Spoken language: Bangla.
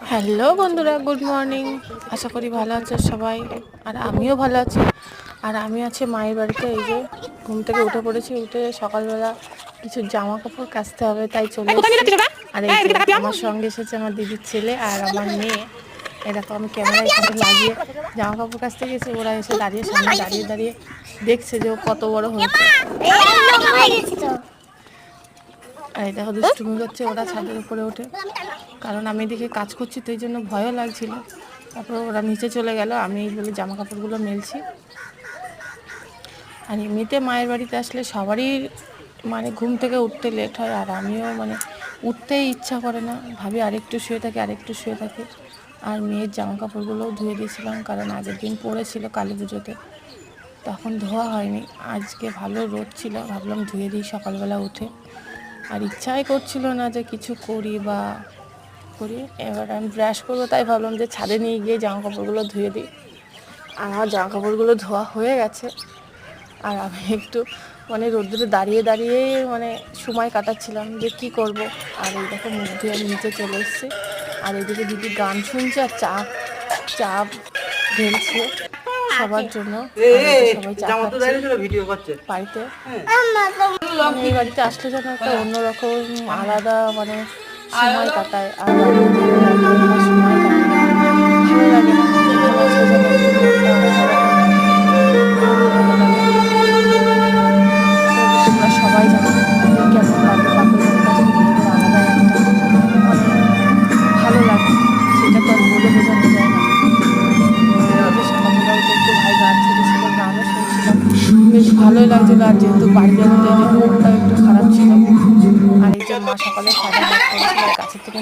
হ্যালো বন্ধুরা, গুড মর্নিং। আশা করি ভালো আছো সবাই, আর আমিও ভালো আছি। আর আমি আছি মায়ের বাড়িতে। এই যে ঘুম থেকে উঠে পড়েছি, উঠে সকালবেলা কিছু জামা কাপড় কাচতে হবে, তাই চলে এসেছি। আর এই যে আমার সঙ্গে এসেছে আমার দিদির ছেলে আর আমার মেয়ে। এরকম আমি ক্যামেরা এখানে লাগিয়ে জামা কাপড় কাচতে গেছি, ওরা এসে দাঁড়িয়ে সামনে দাঁড়িয়ে দাঁড়িয়ে দেখছে যে ও কত বড় হয়েছে। আর এটা দুষ্টুমি করছে ওরা ছাদের উপরে ওঠে, কারণ আমি এদিকে কাজ করছি তো এই জন্য ভয়ও লাগছিল। তারপর ওরা নিচে চলে গেল, আমি এই বলে জামা কাপড়গুলো মেলছি। আর এমনিতে মায়ের বাড়িতে আসলে সবারই মানে ঘুম থেকে উঠতে লেট হয়, আর আমিও মানে উঠতেই ইচ্ছা করে না, ভাবি আরেকটু শুয়ে থাকি। আর মেয়ের জামা কাপড়গুলোও ধুয়ে দিয়েছিলাম, কারণ আগের দিন পড়েছিল কালী পুজোতে, তখন ধোয়া হয়নি। আজকে ভালো রোদ ছিল, ভাবলাম ধুয়ে দিই সকালবেলা উঠে। আর ইচ্ছাই করছিল না যে কিছু করি। এবার আমি ব্রাশ করবো, তাই ভাবলাম যে ছাদে নিয়ে গিয়ে জামা কাপড়গুলো ধুয়ে দিই। আর আমার জামা কাপড়গুলো ধোয়া হয়ে গেছে। আর আমি একটু মানে রোদ্দুরে দাঁড়িয়ে দাঁড়িয়ে মানে সময় কাটাচ্ছিলাম যে কি করব। আর এই দেখো মুখ ধুয়ে আমি নিচে চলে এসেছি। আর এদিকে দিদি গান শুনছে আর চা ঢেলছে সবার জন্য। সবাই চা খাচ্ছে বাড়িতে। এই বাড়িতে আসলে যেন একটা অন্যরকম আলাদা মানে সময় কাটায়। আর বাড়িতে সময় কাটায় ভালো লাগে না, এখানে আসলে যেন একটু মনটা অন্যরকম লাগে, ভালো লাগে। তোমরা সবাই জানো যে কেমন লাগে বাপের বাড়িতে আসলে মেয়েদের আলাদা একটা মানে ভালো লাগে, সেটা তো আর বলে বোঝানো যায় না। সকালবেলা উঠে একটু ভাই গান ছেড়েছিল, গানও শুনছিলাম, বেশ ভালোই লাগছিলো। আর যেহেতু বাড়ি যাবো তো এই জন্য মনটাও একটু খারাপ ছিল। আর এই যে মা সকালে সাদা ভাত করেছিল, গাছের থেকে